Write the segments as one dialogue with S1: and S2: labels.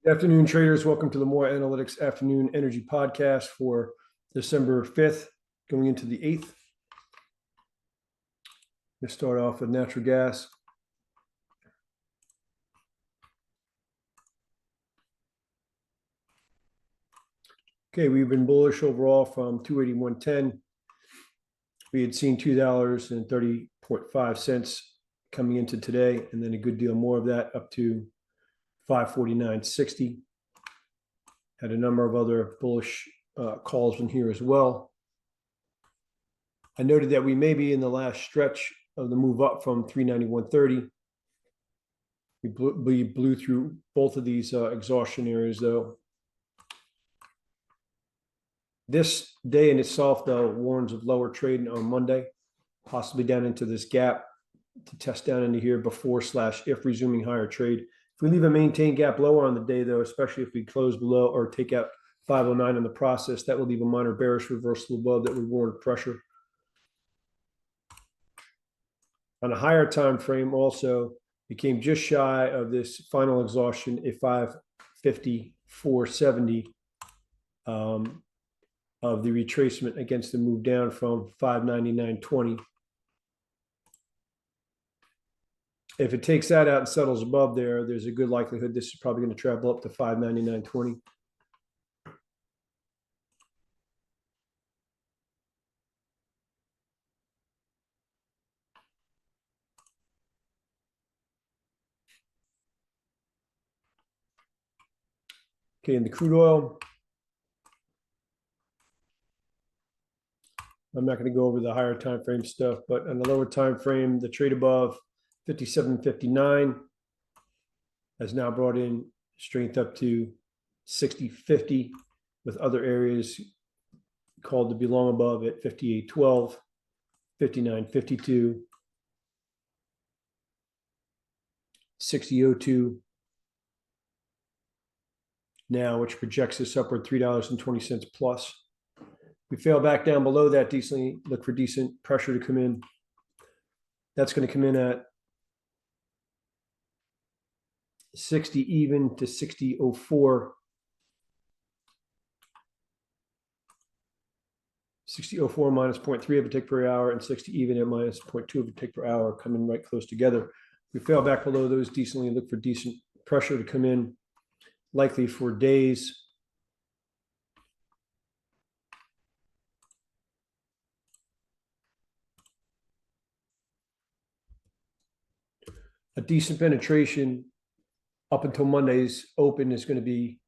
S1: Good afternoon, traders. Welcome to the More Analytics Afternoon Energy Podcast for December 5th, going into the 8th. Let's start off with natural gas. Okay, we've been bullish overall from 281.10. We had seen $2.30.5 coming into today, and then a good deal more of that up to 549.60. Had a number of other bullish calls in here as well. I noted that we may be in the last stretch of the move up from 391.30. We blew through both of these exhaustion areas, though. This day in itself, though, warns of lower trading on Monday, possibly down into this gap to test down into here before/if resuming higher trade. If we leave a maintained gap lower on the day, though, especially if we close below or take out 509 in the process, that will leave a minor bearish reversal above that would warrant pressure. On a higher time frame, also, it came just shy of this final exhaustion at 554.70 of the retracement against the move down from 599.20. If it takes that out and settles above there, there's a good likelihood this is probably going to travel up to 599.20. Okay, in the crude oil, I'm not going to go over the higher time frame stuff, but on the lower time frame, the trade above 57.59 has now brought in strength up to 60.50, with other areas called to be long above at 58.12, 59.52, 60.02 now, which projects this upward $3.20 plus. We fail back down below that decently, look for decent pressure to come in. That's going to come in at 60 even to 60.04. 60.04 minus 0.3 of a tick per hour and 60 even at minus 0.2 of a tick per hour coming right close together. We fail back below those decently, look for decent pressure to come in, likely for days. A decent penetration up until Monday's open is going to be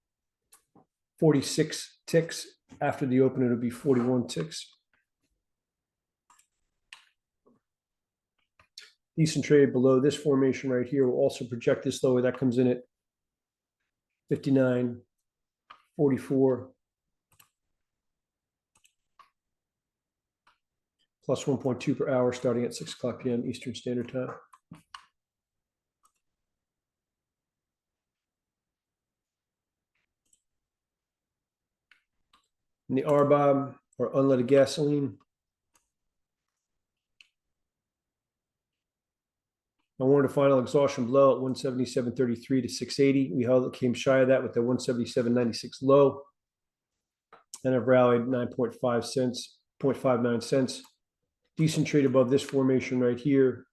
S1: 46 ticks. After the open, it'll be 41 ticks. Decent trade below this formation right here will also project this lower. That comes in at 59.44 plus 1.2 per hour starting at 6 o'clock p.m. Eastern Standard Time. And the RBOB, or unleaded gasoline, I warned a final exhaustion below at 177.33 to 680. We held it, came shy of that with the 177.96 low, and I've rallied 0.59 cents. Decent trade above this formation right here,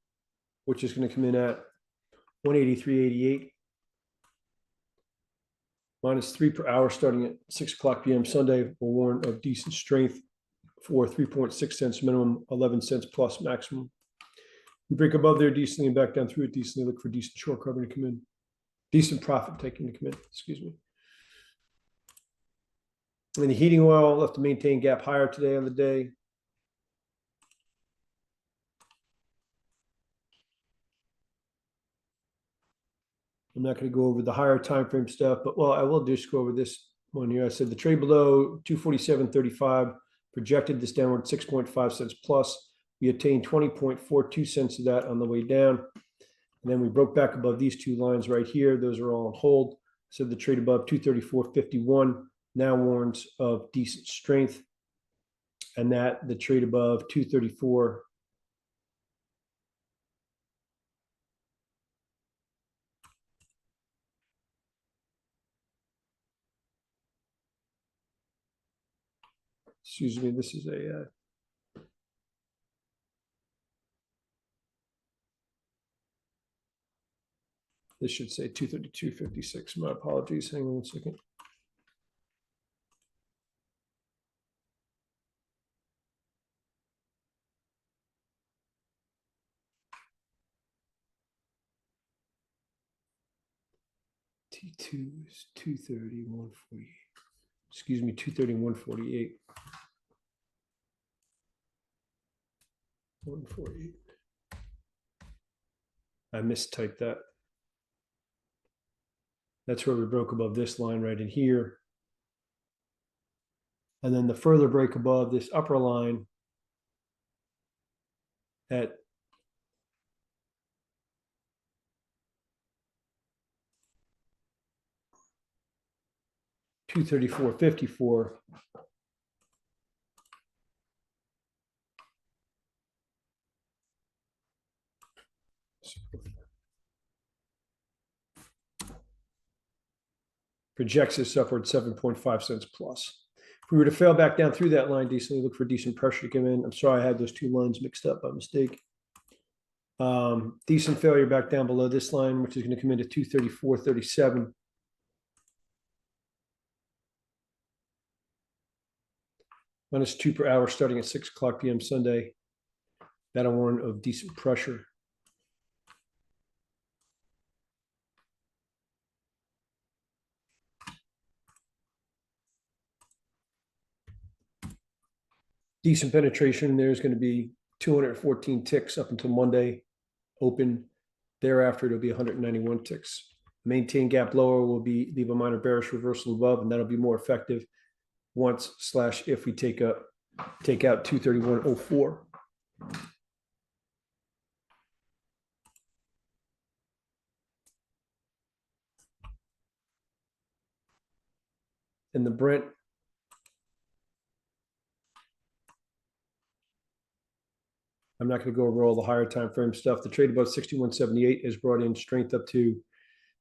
S1: which is going to come in at 183.88. Minus 3 per hour starting at 6 o'clock p.m. Sunday will warn of decent strength for 3.6 cents minimum, 11 cents plus maximum. We break above there decently and back down through it decently, look for decent short covering to come in. Decent profit taking to come in, excuse me. And the heating oil left to maintain gap higher today on the day. I'm not going to go over the higher time frame stuff, but well, I will just go over this one here. I said the trade below 247.35 projected this downward 6.5 cents plus. We attained 20.42 cents of that on the way down. And then we broke back above these two lines right here. Those are all on hold. So the trade above 234.51 now warns of decent strength. And that the trade above 234 . excuse me, this is this should say 232.56. My apologies. Hang on 1 second. T2 is 230.148. Excuse me, 231.48. 148. I mistyped that. That's where we broke above this line right in here. And then the further break above this upper line at 234.54. Projects this upward 7.5 cents plus. If we were to fail back down through that line decently, look for decent pressure to come in. I'm sorry I had those two lines mixed up by mistake. Decent failure back down below this line, which is going to come into 234.37. -2 per hour starting at 6 o'clock p.m. Sunday. That'll warn of decent pressure. Decent penetration. There's going to be 214 ticks up until Monday open. Thereafter, it'll be 191 ticks. Maintain gap lower will be leave a minor bearish reversal above, and that'll be more effective once/if we take out 231.04. And the Brent, I'm not going to go over all the higher time frame stuff. The trade above 61.78 has brought in strength up to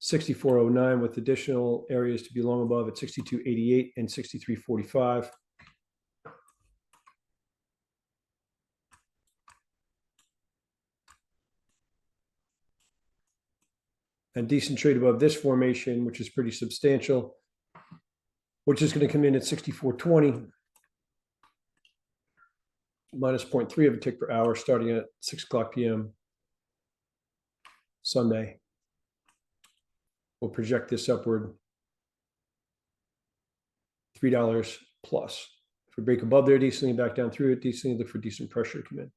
S1: 64.09 with additional areas to be long above at 62.88 and 63.45. And decent trade above this formation, which is pretty substantial, which is going to come in at 64.20. Minus 0.3 of a tick per hour starting at 6 o'clock p.m. Sunday. We'll project this upward $3 plus. If we break above there decently, back down through it decently, look for decent pressure to come in.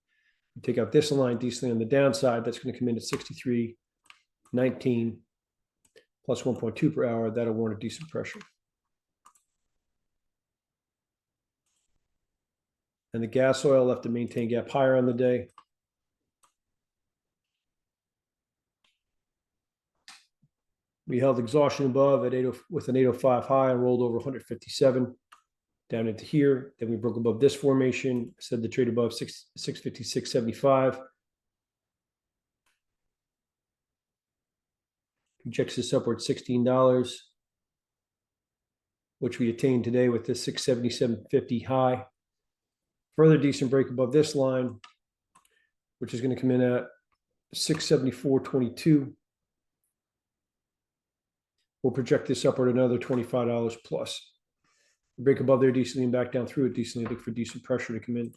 S1: We take out this line decently on the downside, that's going to come in at 63.19 plus 1.2 per hour. That'll warn a decent pressure. And the gas oil left to maintain gap higher on the day. We held exhaustion above at 80 with an 805 high and rolled over 157 down into here. Then we broke above this formation. I said the trade above 656.75. Projects this upward $16, which we attained today with this 677.50 high. Further decent break above this line, which is going to come in at 674.22. We'll project this upward another $25 plus. Break above there decently and back down through it decently. Look for decent pressure to come in.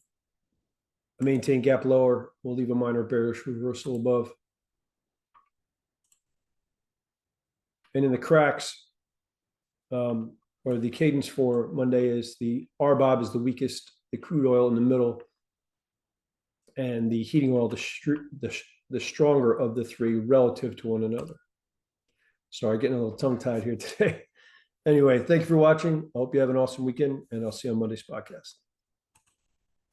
S1: A maintain gap lower. We'll leave a minor bearish reversal above. And in the cracks, or the cadence for Monday is the RBOB is the weakest, the crude oil in the middle, and the heating oil the stronger of the three relative to one another. Sorry, getting a little tongue-tied here today. Anyway, thank you for watching. I hope you have an awesome weekend, and I'll see you on Monday's podcast.